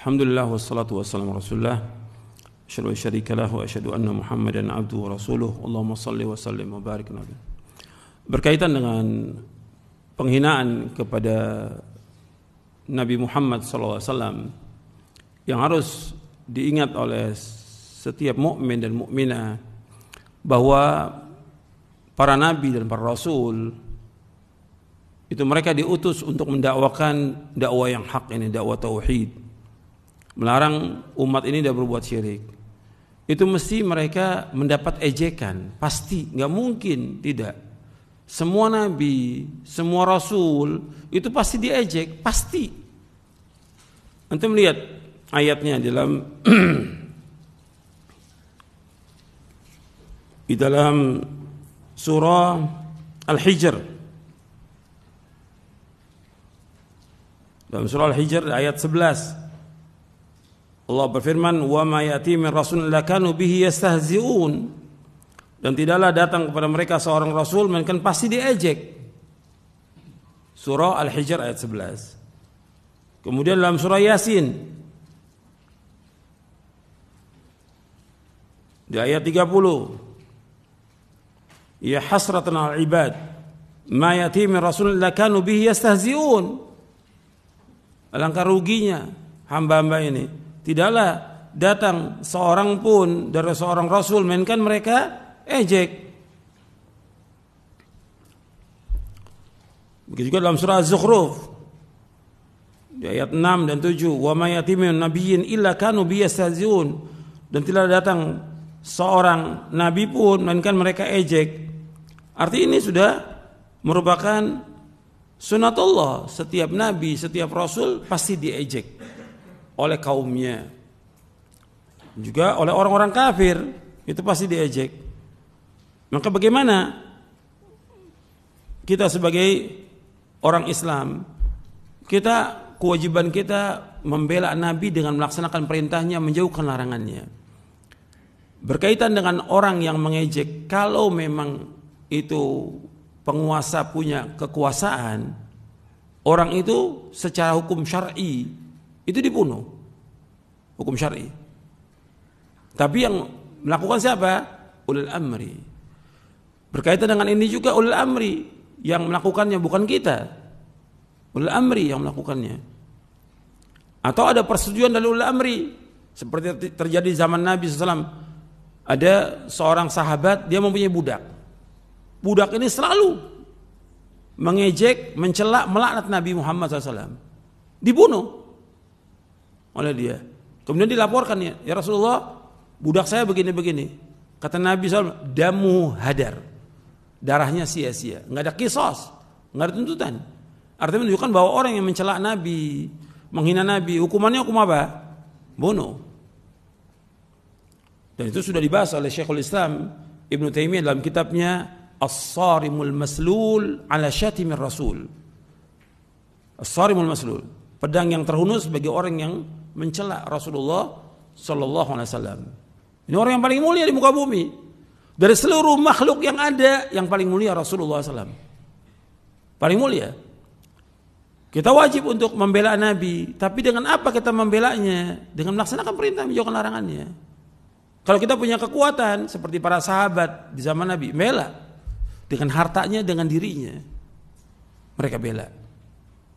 Alhamdulillah wassalatu wassalamu rasulullah. Asyhadu an syarika lahu wa asyhadu anna Muhammadan abduhu wa rasuluh. Allahumma shalli wa sallim wa barik nabi. Berkaitan dengan penghinaan kepada Nabi Muhammad SAW yang harus diingat oleh setiap mukmin dan mukminah bahwa para nabi dan para rasul itu mereka diutus untuk mendakwakan dakwah yang hak ini, dakwah tauhid. Melarang umat ini tidak berbuat syirik. Itu mesti mereka mendapat ejekan, pasti, nggak mungkin tidak. Semua nabi, semua rasul itu pasti diejek, pasti. Antum lihat ayatnya dalam di dalam surah Al-Hijr. Dalam surah Al-Hijr ayat 11. Allah berfirman, "Wa ma ya'ti min rasulin illa kanu bihi yastahzi'un." Dan tidaklah datang kepada mereka seorang rasul melainkan pasti diejek. Surah Al-Hijr ayat 11. Kemudian dalam surah Yasin di ayat 30, "Ya hasratan 'alal ibad ma ya'ti min rasulin illa kanu bihi yastahzi'un." Alangkah ruginya hamba-hamba ini. Tidaklah datang seorang pun dari seorang rasul melainkan mereka ejek. Begitu juga dalam surah Az-Zukhruf di ayat 6 dan 7, "Wa may yatimin nabiyyin illa kanu biyastahzi'un." Dan tidak datang seorang nabi pun melainkan mereka ejek. Arti ini sudah merupakan sunatullah. Setiap nabi, setiap rasul pasti diejek oleh kaumnya, juga oleh orang-orang kafir, itu pasti diejek. Maka bagaimana kita sebagai orang Islam, kewajiban kita membela Nabi dengan melaksanakan perintahnya, menjauhkan larangannya. Berkaitan dengan orang yang mengejek, kalau memang itu penguasa punya kekuasaan, orang itu secara hukum syar'i itu dibunuh, hukum syar'i. Tapi yang melakukan siapa? Ulul amri. Berkaitan dengan ini juga ulul amri yang melakukannya, bukan kita. Ulul amri yang melakukannya. Atau ada persetujuan dari ulul amri, seperti terjadi zaman Nabi SAW. Ada seorang sahabat, dia mempunyai budak. Budak ini selalu mengejek, mencela, melaknat Nabi Muhammad SAW. Dibunuh oleh dia. Kemudian dilaporkan, ya Rasulullah, budak saya begini-begini. Kata Nabi SAW, damu hadar, darahnya sia-sia, nggak ada kisos, nggak ada tuntutan. Artinya menunjukkan bahwa orang yang mencela Nabi, menghina Nabi, hukumannya hukum apa? Bunuh. Dan itu sudah dibahas oleh Syekhul Islam Ibnu Taimiyah dalam kitabnya As-Sarimul Maslul ala Syatimir Rasul. As-Sarimul Maslul, pedang yang terhunus bagi orang yang mencela Rasulullah Sallallahu Alaihi Wasallam. Ini orang yang paling mulia di muka bumi. Dari seluruh makhluk yang ada, yang paling mulia Rasulullah SAW. Paling mulia. Kita wajib untuk membela Nabi. Tapi dengan apa kita membelanya? Dengan melaksanakan perintah, menjauhkan larangannya. Kalau kita punya kekuatan seperti para sahabat di zaman Nabi, bela dengan hartanya, dengan dirinya. Mereka bela.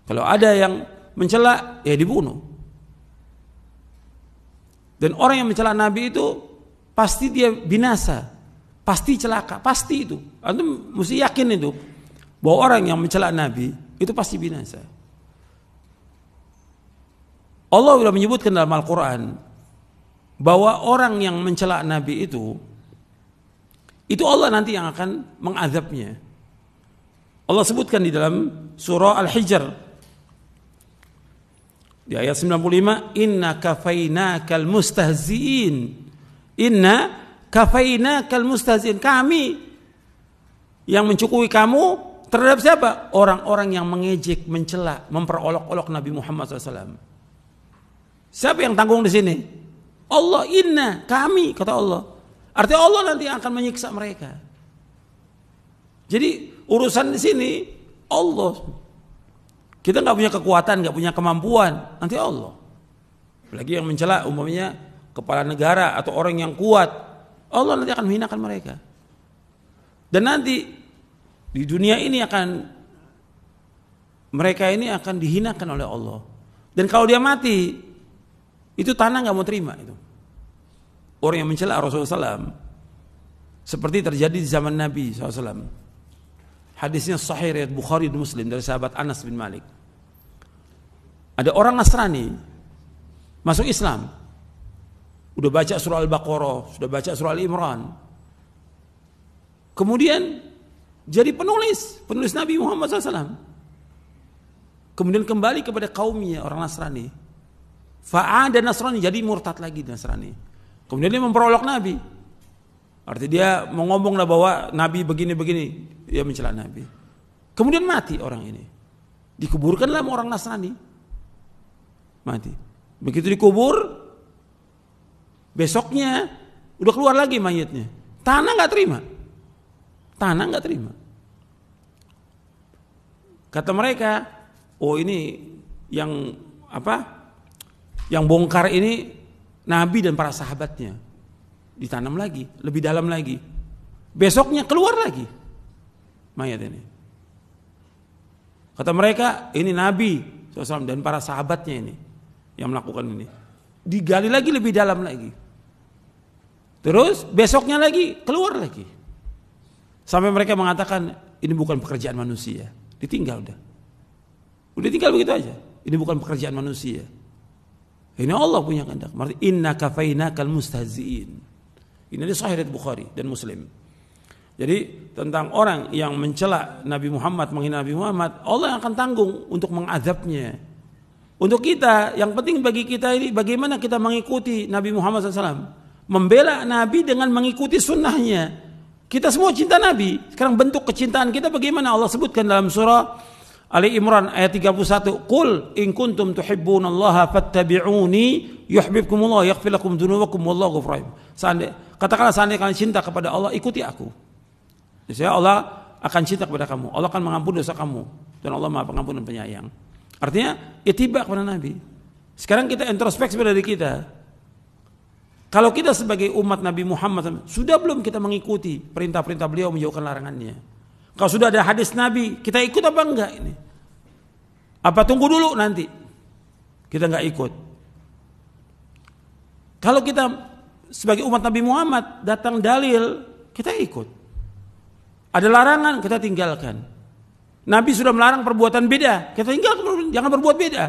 Kalau ada yang mencela, ya dibunuh. Dan orang yang mencela Nabi itu pasti dia binasa, pasti celaka, pasti itu. Antum mesti yakin itu bahwa orang yang mencela Nabi itu pasti binasa. Allah sudah menyebutkan dalam Al-Quran bahwa orang yang mencela Nabi itu Allah nanti yang akan mengazabnya. Allah sebutkan di dalam surah Al-Hijr di ayat 95, "Inna kafainakal mustahzi'in." Inna kafainakal mustahzi'in. Kami yang mencukui kamu terhadap siapa? Orang-orang yang mengejek, mencela, memperolok-olok Nabi Muhammad SAW. Siapa yang tanggung di sini? Allah. Inna, kami, kata Allah. Artinya Allah nanti akan menyiksa mereka. Jadi urusan di sini Allah. Kita nggak punya kekuatan, nggak punya kemampuan, nanti Allah. Apalagi yang mencela umpamanya kepala negara atau orang yang kuat, Allah nanti akan menghinakan mereka. Dan nanti di dunia ini mereka ini akan dihinakan oleh Allah. Dan kalau dia mati, itu tanah nggak mau terima itu. Orang yang mencela Rasulullah SAW, seperti terjadi di zaman Nabi SAW. Hadisnya sahih riwayat Bukhari dan Muslim dari sahabat Anas bin Malik. Ada orang Nasrani masuk Islam, udah baca surah Al-Baqarah, sudah baca surah Al-Imran, kemudian jadi penulis Nabi Muhammad SAW. Kemudian kembali kepada kaumnya orang Nasrani. Fa'ada Nasrani, jadi murtad lagi Nasrani. Kemudian dia memperolok Nabi. Artinya dia mengomong bahwa Nabi begini-begini, dia mencela Nabi. Kemudian mati orang ini. Dikuburkanlah orang Nasrani. Mati. Begitu dikubur, besoknya udah keluar lagi mayatnya. Tanah nggak terima. Kata mereka, oh ini yang bongkar ini Nabi dan para sahabatnya. Ditanam lagi, lebih dalam lagi. Besoknya keluar lagi mayat ini. Kata mereka, ini Nabi SAW dan para sahabatnya ini yang melakukan ini. Digali lagi lebih dalam lagi. Terus besoknya lagi keluar lagi. Sampai mereka mengatakan ini bukan pekerjaan manusia. Ditinggal udah tinggal begitu aja. Ini bukan pekerjaan manusia. Ini Allah punya kehendak. Maksudnya inna kafainakal mustahziin. Ini ada sahih riwayat Bukhari dan Muslim. Jadi tentang orang yang mencela Nabi Muhammad, menghina Nabi Muhammad, Allah yang akan tanggung untuk mengazabnya. Untuk kita, yang penting bagi kita ini bagaimana kita mengikuti Nabi Muhammad SAW. Membela Nabi dengan mengikuti sunnahnya. Kita semua cinta Nabi. Sekarang bentuk kecintaan kita bagaimana Allah sebutkan dalam surah Ali Imran ayat 31. Qul in kuntum tuhibbunallaha fattabi'uni yuhibbukumullah yaghfir lakum dzunubakum wallahu ghafurur rahim. Katakanlah seandainya kalian cinta kepada Allah, ikuti aku. Jadi Allah akan cinta kepada kamu. Allah akan mengampuni dosa kamu dan Allah Maha Pengampun dan Penyayang. Artinya ittiba kepada Nabi. Sekarang kita introspeksi pada diri kita. Kalau kita sebagai umat Nabi Muhammad sudah belum kita mengikuti perintah-perintah beliau, menjauhkan larangannya? Kalau sudah ada hadis Nabi, kita ikut apa enggak ini? Apa tunggu dulu nanti? Kita enggak ikut. Kalau kita sebagai umat Nabi Muhammad datang dalil, kita ikut. Ada larangan, kita tinggalkan. Nabi sudah melarang perbuatan beda, kita tinggalkan, jangan berbuat beda.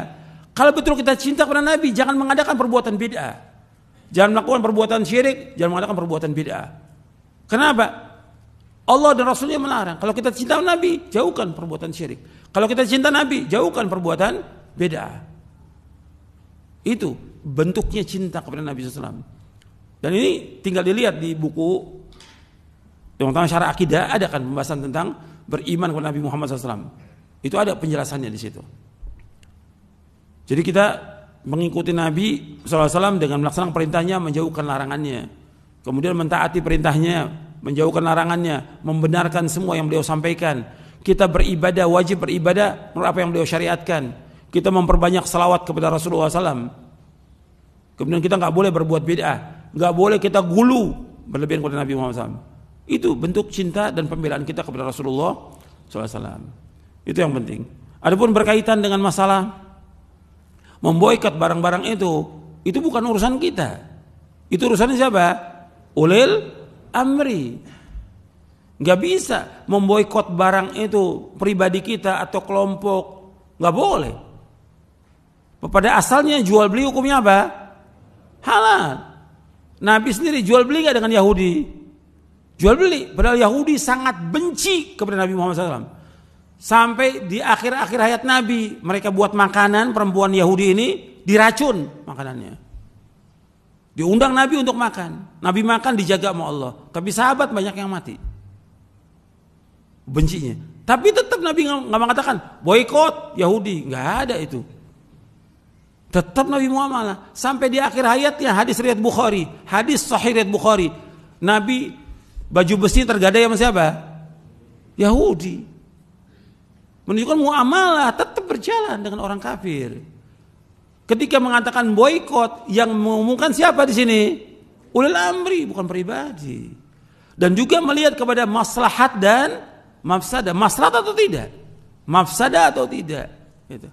Kalau betul kita cinta kepada Nabi, jangan mengadakan perbuatan beda. Jangan melakukan perbuatan syirik, jangan mengadakan perbuatan beda. Kenapa? Allah dan Rasulnya melarang. Kalau kita cinta Nabi, jauhkan perbuatan syirik. Kalau kita cinta Nabi, jauhkan perbuatan beda. Itu bentuknya cinta kepada Nabi SAW. Dan ini tinggal dilihat di buku tentang syarah akidah, ada kan pembahasan tentang beriman kepada Nabi Muhammad SAW. Itu ada penjelasannya di situ. Jadi kita mengikuti Nabi SAW dengan melaksanakan perintahnya, menjauhkan larangannya. Kemudian mentaati perintahnya, menjauhkan larangannya, membenarkan semua yang beliau sampaikan. Kita beribadah, wajib beribadah menurut apa yang beliau syariatkan. Kita memperbanyak salawat kepada Rasulullah SAW. Kemudian kita nggak boleh berbuat bid'ah, nggak boleh kita gulu berlebihan kepada Nabi Muhammad SAW. Itu bentuk cinta dan pembelaan kita kepada Rasulullah SAW. Itu yang penting. Adapun berkaitan dengan masalah memboikot barang-barang itu bukan urusan kita. Itu urusannya siapa? Ulil amri. Nggak bisa memboikot barang itu pribadi kita atau kelompok, nggak boleh. Pada asalnya jual beli hukumnya apa? Halal. Nabi sendiri jual beli nggak dengan Yahudi? Jual beli. Padahal Yahudi sangat benci kepada Nabi Muhammad SAW. Sampai di akhir-akhir hayat Nabi, mereka buat makanan, perempuan Yahudi ini diracun makanannya. Diundang Nabi untuk makan. Nabi makan dijaga sama Allah. Tapi sahabat banyak yang mati. Bencinya. Tapi tetap Nabi nggak mengatakan boikot Yahudi. Nggak ada itu. Tetap Nabi Muhammad. Sampai di akhir hayatnya, hadis riwayat Bukhari. Hadis sahih riwayat Bukhari. Nabi baju besi tergadai sama siapa? Yahudi. Menunjukkan muamalah tetap berjalan dengan orang kafir. Ketika mengatakan boikot, yang mengumumkan siapa di sini? Ulil amri, bukan pribadi. Dan juga melihat kepada maslahat dan mafsadah. Maslahat atau tidak? Mafsadah atau tidak? Gitu.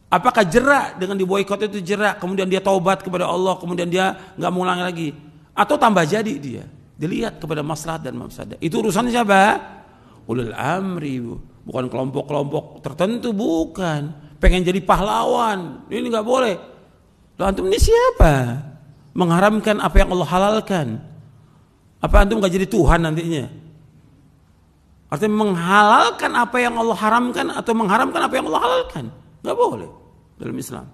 Apakah jerak dengan diboikot itu jerak, kemudian dia taubat kepada Allah, kemudian dia nggak mengulangi lagi, atau tambah jadi dia? Dilihat kepada maslahat dan mafsadah. Itu urusannya siapa? Ulil amri, bukan kelompok-kelompok tertentu, bukan. Pengen jadi pahlawan, ini nggak boleh. Loh, antum ini siapa? Mengharamkan apa yang Allah halalkan. Apa antum nggak jadi Tuhan nantinya? Artinya menghalalkan apa yang Allah haramkan atau mengharamkan apa yang Allah halalkan, nggak boleh dalam Islam.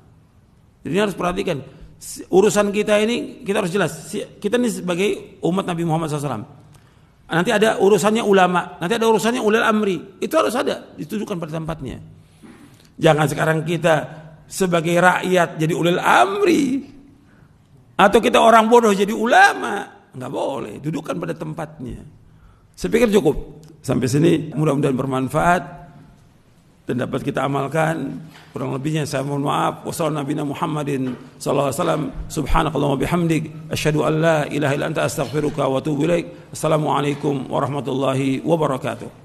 Jadi ini harus perhatikan. Urusan kita ini kita harus jelas. Kita ini sebagai umat Nabi Muhammad SAW. Nanti ada urusannya ulama, nanti ada urusannya ulil amri. Itu harus ada, ditujukan pada tempatnya. Jangan sekarang kita sebagai rakyat jadi ulil amri, atau kita orang bodoh jadi ulama. Nggak boleh, dudukkan pada tempatnya. Saya pikir cukup. Sampai sini mudah-mudahan bermanfaat dan dapat kita amalkan. Kurang lebihnya saya mohon maaf. Wassalamualaikum Muhammadin sallallahu alaihi wasallam. Subhanakallahumma bihamdik asyhadu an la ilaha illa anta astaghfiruka wa atubu ilaik. Assalamualaikum warahmatullahi wabarakatuh.